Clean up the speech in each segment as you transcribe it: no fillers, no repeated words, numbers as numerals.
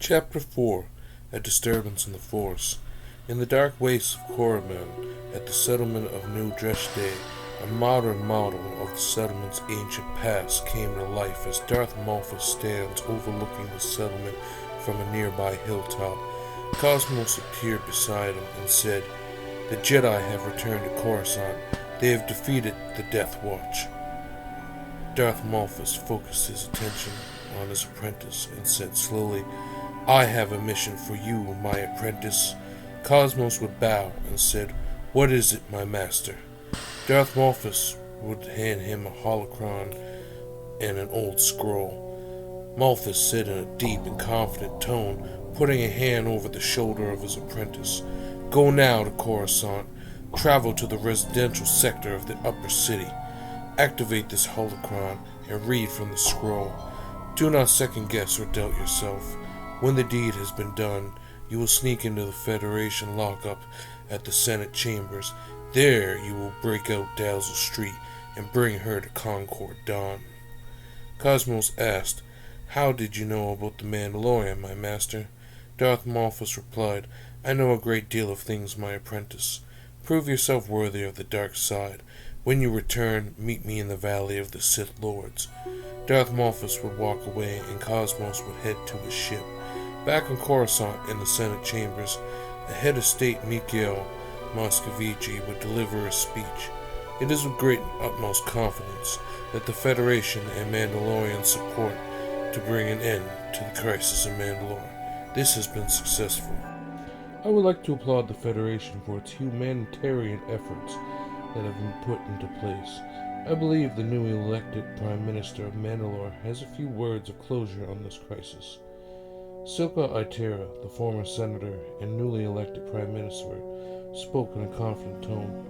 Chapter 4 A Disturbance in the Force. In the dark wastes of Coruscant, at the settlement of New Dreshday, a modern model of the settlement's ancient past came to life as Darth Vader stands overlooking the settlement from a nearby hilltop. Cosmos appeared beside him and said, "The Jedi have returned to Coruscant. They have defeated the Death Watch." Darth Malphus focused his attention on his apprentice and said slowly, "I have a mission for you, my apprentice." Cosmos would bow and said, "What is it, my master?" Darth Malphus would hand him a holocron and an old scroll. Malphus said in a deep and confident tone, putting a hand over the shoulder of his apprentice, "Go now to Coruscant. Travel to the residential sector of the upper city. Activate this holocron and read from the scroll. Do not second guess or doubt yourself. When the deed has been done, you will sneak into the Federation lockup at the Senate chambers. There you will break out Dazzle Street and bring her to Concord Dawn." Cosmos asked, "How did you know about the Mandalorian, my master?" Darth Malphus replied, "I know a great deal of things, my apprentice. Prove yourself worthy of the dark side. When you return, meet me in the Valley of the Sith Lords." Darth Malphus would walk away and Cosmos would head to his ship. Back in Coruscant in the Senate chambers, the head of state Mikhail Moscovici would deliver a speech. "It is with great and utmost confidence that the Federation and Mandalorian support to bring an end to the crisis in Mandalore. This has been successful. I would like to applaud the Federation for its humanitarian efforts that have been put into place. I believe the newly elected Prime Minister of Mandalore has a few words of closure on this crisis." Silka Itera, the former senator and newly elected Prime Minister, spoke in a confident tone.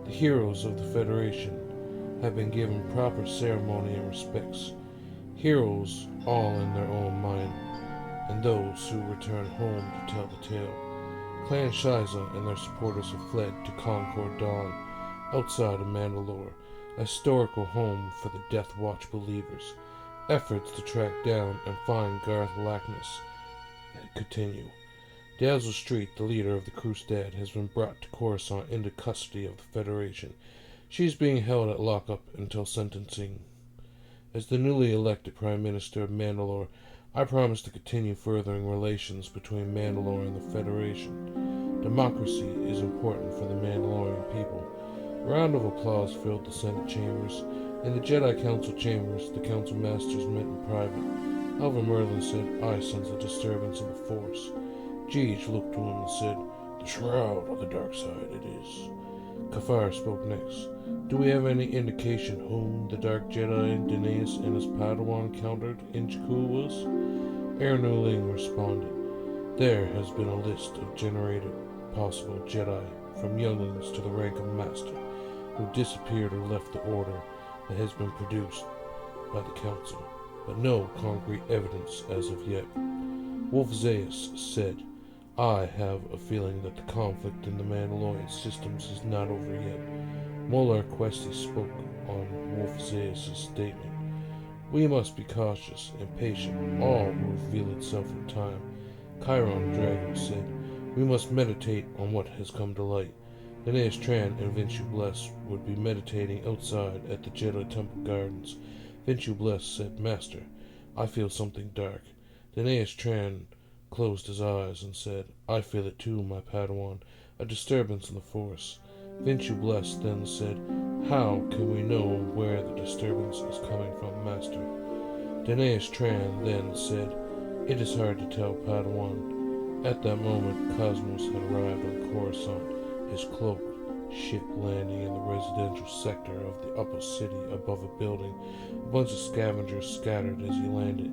"The heroes of the Federation have been given proper ceremony and respects. Heroes all in their own mind, and those who return home to tell the tale. Clan Shiza and their supporters have fled to Concord Dawn, outside of Mandalore, a historical home for the Death Watch believers. Efforts to track down and find Garth Lackness continue. Dazzle Street, the leader of the Crusade, has been brought to Coruscant into custody of the Federation. She is being held at lockup until sentencing. As the newly elected Prime Minister of Mandalore, I promise to continue furthering relations between Mandalore and the Federation. Democracy is important for the Mandalorian people." A round of applause filled the Senate chambers. In the Jedi Council chambers, the Council Masters met in private. Alvin Merlin said, "I sense a disturbance in the Force." Jeej looked to him and said, "The shroud of the dark side it is." Kafar spoke next. "Do we have any indication whom the Dark Jedi Deneus and his Padawan encountered in Jakku was?" Ernu Ling responded, "There has been a list of generated possible Jedi, from younglings to the rank of Master, who disappeared or left the Order, that has been produced by the Council, but no concrete evidence as of yet." Wolf Zayas said, "I have a feeling that the conflict in the Mandalorian systems is not over yet." Molar Questi spoke on Wolf Zayas' statement. "We must be cautious and patient. All will reveal itself in time." Chiron Drago said, "We must meditate on what has come to light." Dineas Tran and Vinci Bless would be meditating outside at the Jedi Temple Gardens. Vinci Bless said, "Master, I feel something dark." Dineas Tran closed his eyes and said, "I feel it too, my Padawan, a disturbance in the Force." Vinci Bless then said, "How can we know where the disturbance is coming from, Master?" Dineas Tran then said, "It is hard to tell, Padawan." At that moment, Cosmos had arrived on Coruscant, his cloaked ship landing in the residential sector of the upper city above a building. A bunch of scavengers scattered as he landed.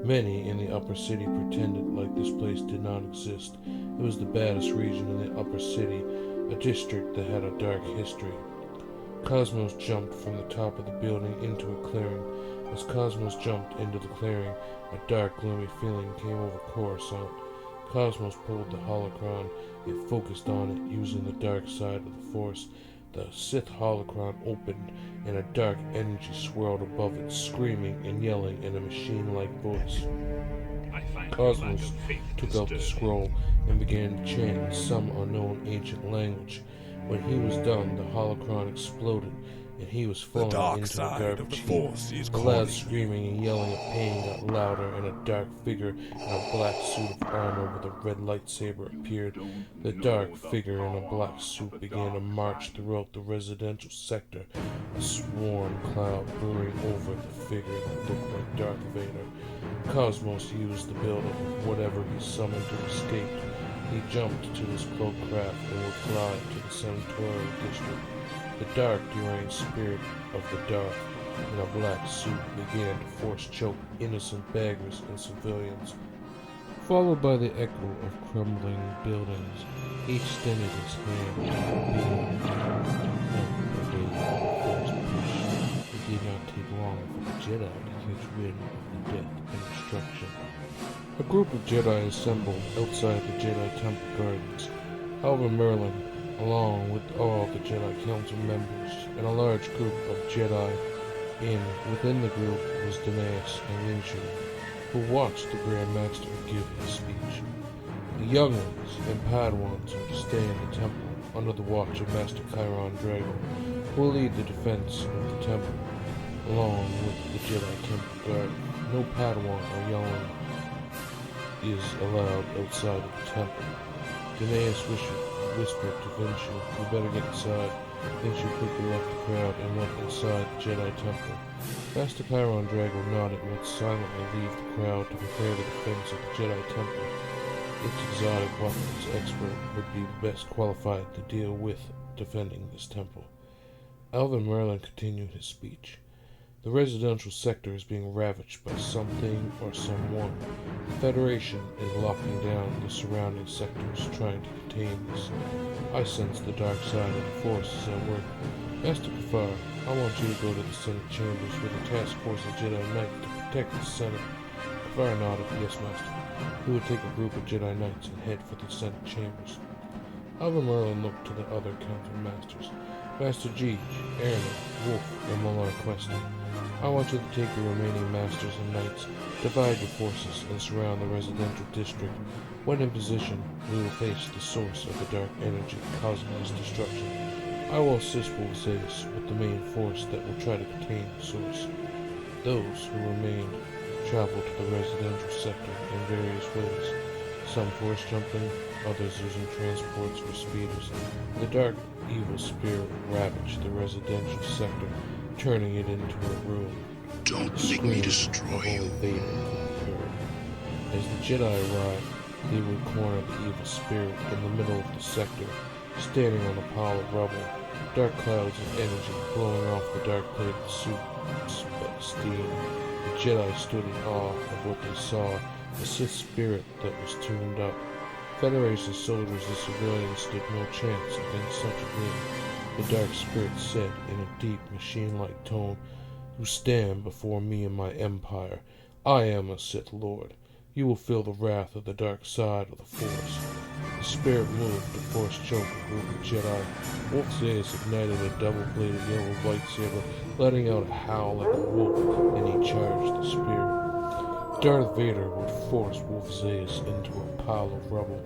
Many in the upper city pretended like this place did not exist. It was the baddest region in the upper city, a district that had a dark history. Cosmos jumped from the top of the building into a clearing. As Cosmos jumped into the clearing, a dark, gloomy feeling came over Coruscant. Cosmos pulled the holocron and focused on it using the dark side of the Force. The the Sith holocron opened and a dark energy swirled above it, screaming and yelling in a machine-like voice. Cosmos took out the scroll and began to chant in some unknown ancient language. When he was done, the holocron exploded, and he was falling into a garbage heap. The loud screaming and yelling of pain got louder, and a dark figure in a black suit of armor with a red lightsaber appeared. The dark figure in a black suit began to march throughout the residential sector, a swarm cloud brewing over the figure that looked like Darth Vader. Cosmos used the building, whatever he summoned to escape. He jumped to his cloak craft and would fly to the senatorial district. The dark, deranged spirit of the Darth in a black suit began to force-choke innocent beggars and civilians, followed by the echo of crumbling buildings. He extended his hand to be forced push. It did not take long for the Jedi to catch wind of the death and destruction. A group of Jedi assembled outside the Jedi Temple Gardens. Alvin Merlin, along with all the Jedi Council members, and a large group of Jedi within the group was Daenerys and Linshu, who watched the Grand Master give his speech. The young ones and Padawans were to stay in the temple under the watch of Master Chiron Drago, who will lead the defense of the temple, along with the Jedi Temple Guard. No Padawan or youngling is allowed outside of the temple. Daenerys whispered to Linshu, "You better get inside." Linshu quickly left the crowd and went inside the Jedi Temple. Master Chiron Drago nodded and would silently leave the crowd to prepare the defense of the Jedi Temple. Its exotic weapons expert would be the best qualified to deal with defending this temple. Alvin Merlin continued his speech. The residential sector is being ravaged by something or someone. The Federation is locking down the surrounding sectors, trying to contain this. I sense the dark side of the Force is at work. Master Kafar, I want you to go to the Senate chambers with a task force of Jedi Knights to protect the Senate. Kafar nodded, "Yes, Master." He would take a group of Jedi Knights and head for the Senate chambers. Alvin Merlin looked to the other Council Masters. Master Jeej, Erna, Wolf, and Molar Questi. I want you to take the remaining Masters and Knights, divide your forces, and surround the residential district. When in position, we will face the source of the dark energy causing this destruction. I will assist Wolf Zeus with the main force that will try to contain the source. Those who remain travel to the residential sector in various ways, some force jumping, others using transports or speeders. The dark evil spirit ravaged the residential sector, turning it into a ruin. Don't make me destroy you. Vader could be heard. As the Jedi arrived, they would corner the evil spirit in the middle of the sector, standing on a pile of rubble. Dark clouds of energy blowing off the dark-plated suit spat steam. The Jedi stood in awe of what they saw, a Sith spirit that was tuned up. Federation soldiers and civilians stood no chance against such a being. The dark spirit said in a deep, machine-like tone, "You stand before me and my empire. I am a Sith Lord. You will feel the wrath of the dark side of the Force." The spirit moved to force choke a group of Jedi. Wolf Zeus ignited a double-bladed yellow lightsaber, letting out a howl like a wolf, and he charged the spirit. Darth Vader would force Wolf Zeus into a pile of rubble.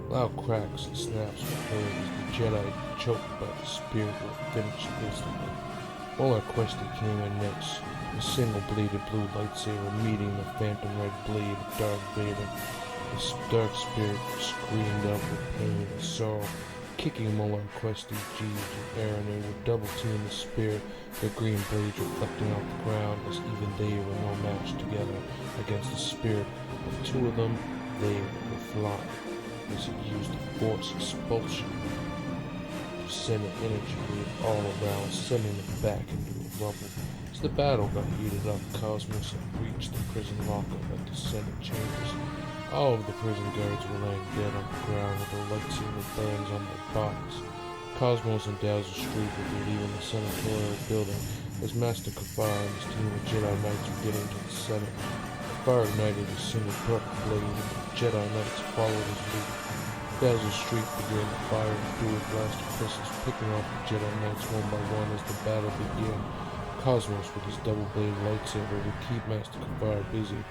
Loud cracks and snaps were heard as the Jedi, choked by the spirit, were finished instantly. Molar Questi came in next, a single-bladed blue lightsaber meeting the phantom red blade of Darth Vader. The dark spirit screamed out with pain and sorrow, kicking Molar Questi, Jeej, and Aaron would double-team the spirit, their green blades reflecting off the ground as even they were no match together against the spirit. Of two of them, they were flying, as it used the Force expulsion to send an energy wave all around, sending them back into the rubble. As the battle got heated up, Cosmos had reached the prison lockup at the Senate chambers. All of the prison guards were laying dead on the ground with their lightsaber burns on their bodies. Cosmos and Dazzle Street would be leaving the senatorial building as Master Kafar and his team of Jedi Knights were getting to the Senate. Kafar ignited a single purple blade, and the Jedi Knights followed his lead. Dazzle Street began to fire dual blaster pistols, picking off the Jedi Knights one by one as the battle began. Cosmos, with his double-bladed lightsaber, would keep Master Kafar busy.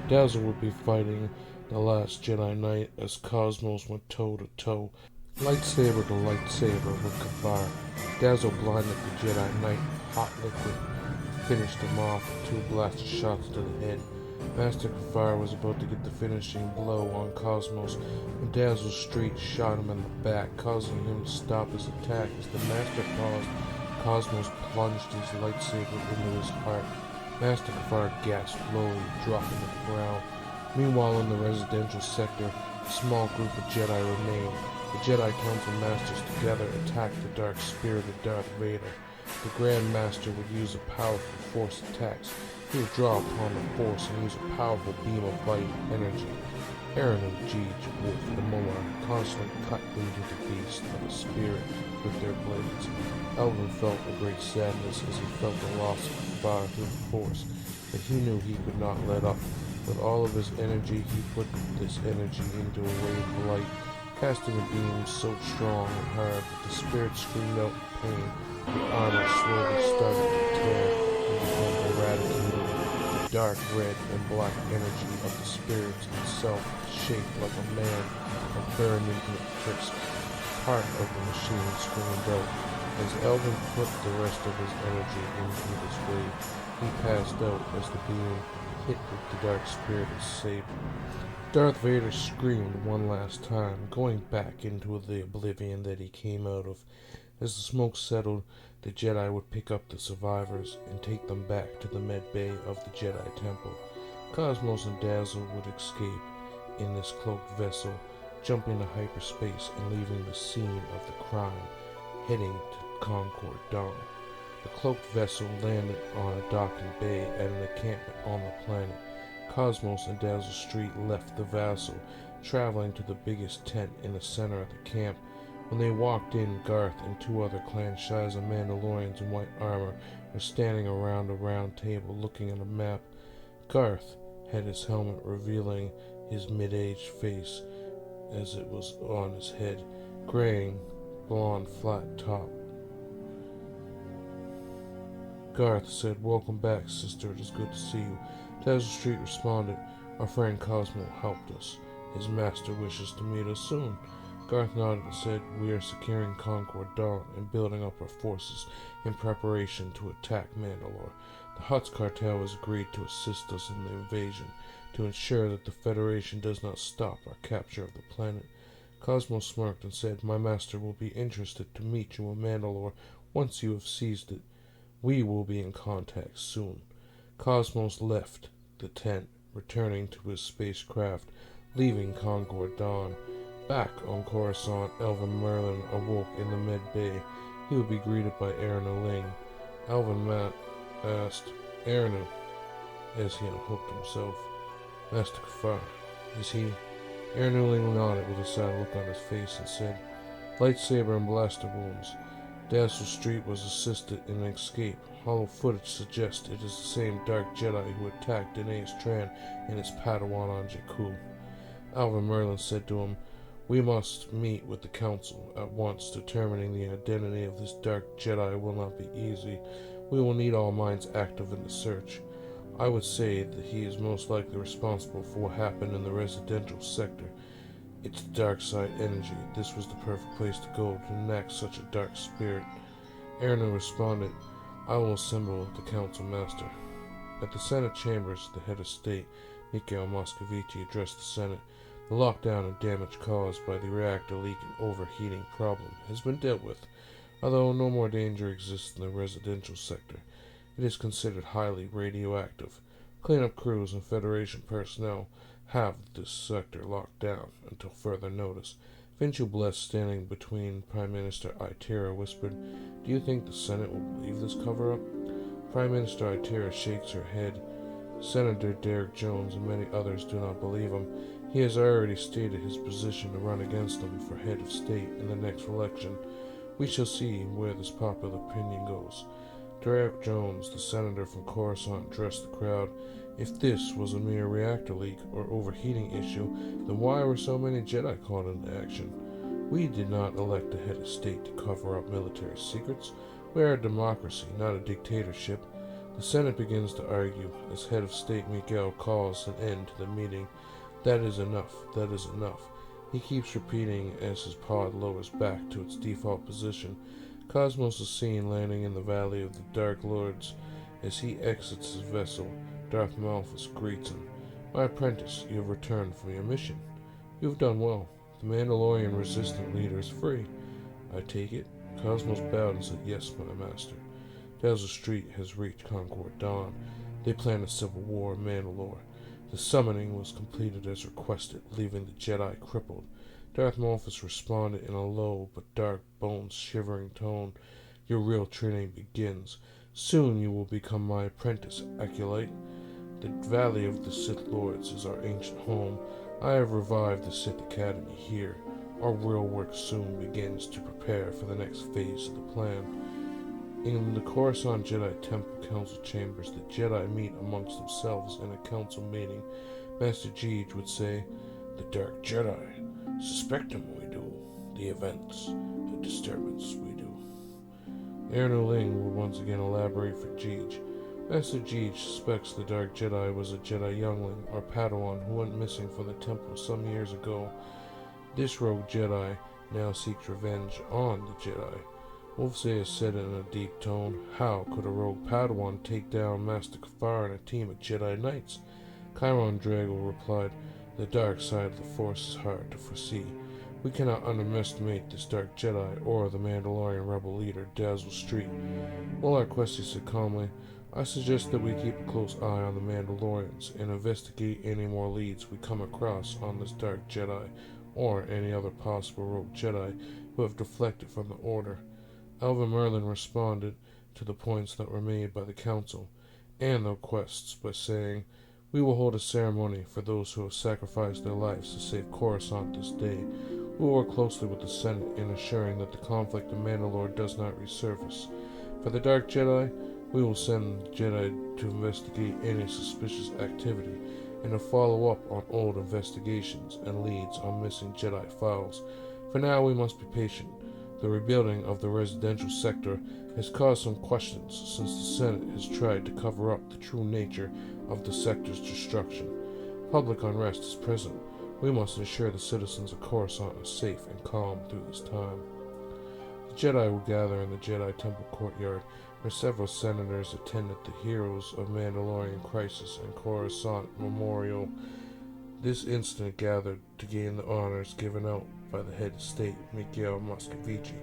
Dazzle would be fighting the last Jedi Knight as Cosmos went toe-to-toe, lightsaber to lightsaber with Kafar. Dazzle blinded the Jedi Knight with hot liquid, finished him off with 2 blaster shots to the head. Master Kafar was about to get the finishing blow on Cosmos when Dazzle Street shot him in the back, causing him to stop his attack. As the Master paused, Cosmos plunged his lightsaber into his heart. Master Kafar gasped slowly, dropping to the ground. Meanwhile, in the residential sector, a small group of Jedi remained. The Jedi Council Masters together attacked the dark spirit of Darth Vader. The Grand Master would use a powerful force attacks. He would draw upon the force and use a powerful beam of light energy. Aaron and Jeej, Wolf, and Molar constantly cut into the beast of the spirit with their blades. Elvin felt a great sadness as he felt the loss of Kafar through the force, but he knew he could not let up. With all of his energy, he put this energy into a wave of light, casting a beam so strong and hard that the spirit screamed out in pain. The armor slowly started to tear and become eradicated. The dark red and black energy of the spirit itself, shaped like a man, and burned into a crisp. Part of the machine screamed out. As Elvin put the rest of his energy into this wave, he passed out as the beam hit with the dark spirit's saber. Darth Vader screamed one last time, going back into the oblivion that he came out of. As the smoke settled, the Jedi would pick up the survivors and take them back to the med bay of the Jedi Temple. Cosmos and Dazzle would escape in this cloaked vessel, jumping to hyperspace and leaving the scene of the crime, heading to Concord Dawn. The cloaked vessel landed on a docking bay at an encampment on the planet. Cosmos and Dazzle Street left the vessel, traveling to the biggest tent in the center of the camp. When they walked in, Garth and 2 other clan Shiza Mandalorians in white armor were standing around a round table looking at a map. Garth had his helmet revealing his mid-aged face as it was on his head, graying, blonde, flat top. Garth said, "Welcome back, sister. It is good to see you." Dazzle Street responded, "Our friend Cosmo helped us. His master wishes to meet us soon." Garth nodded and said, "We are securing Concord Dawn and building up our forces in preparation to attack Mandalore. The Hutt's cartel has agreed to assist us in the invasion to ensure that the Federation does not stop our capture of the planet." Cosmo smirked and said, "My master will be interested to meet you in Mandalore once you have seized it. We will be in contact soon." Cosmos left the tent, returning to his spacecraft, leaving Concord Dawn. Back on Coruscant, Elvin Merlin awoke in the med bay. He would be greeted by Erinu Ling. Elvin asked Erinu, as he unhooked himself, "Master Kafar, is he?" Erinu Ling nodded with a sad look on his face and said, "Lightsaber and blaster wounds. Dazzle Street was assisted in an escape. Hollow footage suggests it is the same Dark Jedi who attacked Dineas Tran and his Padawan on Jakku." Alvin Merlin said to him, "We must meet with the Council at once. Determining the identity of this Dark Jedi will not be easy. We will need all minds active in the search. I would say that he is most likely responsible for what happened in the residential sector. It's the dark side energy. This was the perfect place to go to enact such a dark spirit." Erinu responded, "I will assemble the Council Master." At the Senate chambers, the head of state, Mikhail Moscovici, addressed the Senate. The lockdown and damage caused by the reactor leak and overheating problem has been dealt with. Although no more danger exists in the residential sector, it is considered highly radioactive. Cleanup crews and Federation personnel have this sector locked down until further notice. Finchu Bless, standing between Prime Minister Itera, whispered, "Do you think the Senate will believe this cover-up?" Prime Minister Itera shakes her head. Senator Derek Jones and many others do not believe him. He has already stated his position to run against them for head of state in the next election. We shall see where this popular opinion goes. Derek Jones, the senator from Coruscant, addressed the crowd. If this was a mere reactor leak or overheating issue, then why were so many Jedi called into action? We did not elect a head of state to cover up military secrets. We are a democracy, not a dictatorship. The Senate begins to argue as head of state Miguel calls an end to the meeting. That is enough. That is enough. He keeps repeating as his pod lowers back to its default position. Cosmos is seen landing in the Valley of the Dark Lords. As he exits his vessel, Darth Malphus greets him. My apprentice, you have returned from your mission. You have done well. The Mandalorian resistant leader is free. I take it? Cosmos bowed and said, yes, my master. Dazzle Street has reached Concord Dawn. They plan a civil war in Mandalore. The summoning was completed as requested, leaving the Jedi crippled. Darth Malphus responded in a low but dark, bones-shivering tone. Your real training begins. Soon you will become my apprentice, Acolyte. The Valley of the Sith Lords is our ancient home. I have revived the Sith Academy here. Our real work soon begins to prepare for the next phase of the plan. In the Coruscant Jedi Temple Council chambers, the Jedi meet amongst themselves in a council meeting. Master Jeej would say, the Dark Jedi. Suspect them, we do. The events. The disturbance, we do. Erno Ling would once again elaborate for Jeej. Master Jeej suspects the Dark Jedi was a Jedi youngling or Padawan who went missing from the temple some years ago. This rogue Jedi now seeks revenge on the Jedi. Wolfsay said in a deep tone, how could a rogue Padawan take down Master Kafar and a team of Jedi Knights? Chiron Drago replied, the dark side of the Force is hard to foresee. We cannot underestimate this Dark Jedi or the Mandalorian rebel leader, Dazzle Street. Well, Arquesti said calmly, I suggest that we keep a close eye on the Mandalorians and investigate any more leads we come across on this Dark Jedi or any other possible rogue Jedi who have deflected from the Order. Alva Merlin responded to the points that were made by the Council and the requests by saying, we will hold a ceremony for those who have sacrificed their lives to save Coruscant this day. We will work closely with the Senate in assuring that the conflict in Mandalore does not resurface. For the Dark Jedi, we will send Jedi to investigate any suspicious activity and to follow up on old investigations and leads on missing Jedi files. For now, we must be patient. The rebuilding of the residential sector has caused some questions since the Senate has tried to cover up the true nature of the sector's destruction. Public unrest is present. We must ensure the citizens of Coruscant are safe and calm through this time. The Jedi will gather in the Jedi Temple courtyard, where several senators attended the Heroes of Mandalorian Crisis and Coruscant Memorial. This incident gathered to gain the honors given out by the head of state, Mikhail Moscovici.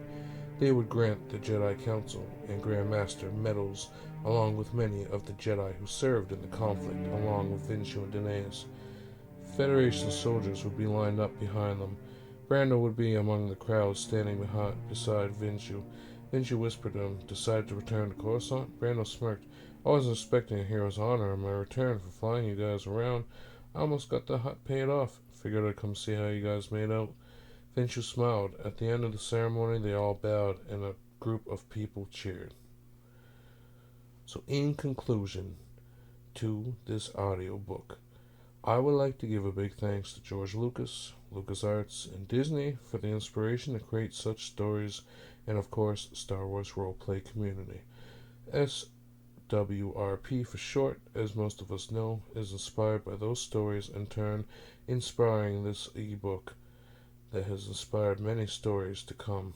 They would grant the Jedi Council and Grand Master medals, along with many of the Jedi who served in the conflict, along with Vinshu and Danaeus. Federation soldiers would be lined up behind them. Brando would be among the crowd standing beside Vinshu. Vinshu whispered to him, decide to return to Coruscant? Brando smirked. I wasn't expecting a hero's honor in my return for flying you guys around. I almost got the hut paid off. Figured I'd come see how you guys made out. Vinshu smiled. At the end of the ceremony, they all bowed, and a group of people cheered. So, in conclusion to this audiobook, I would like to give a big thanks to George Lucas, LucasArts, and Disney for the inspiration to create such stories, and of course, Star Wars Roleplay community. SWRP for short, as most of us know, is inspired by those stories, in turn inspiring this ebook that has inspired many stories to come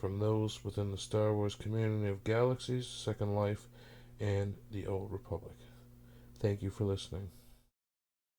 from those within the Star Wars community of Galaxies, Second Life, and the Old Republic. Thank you for listening.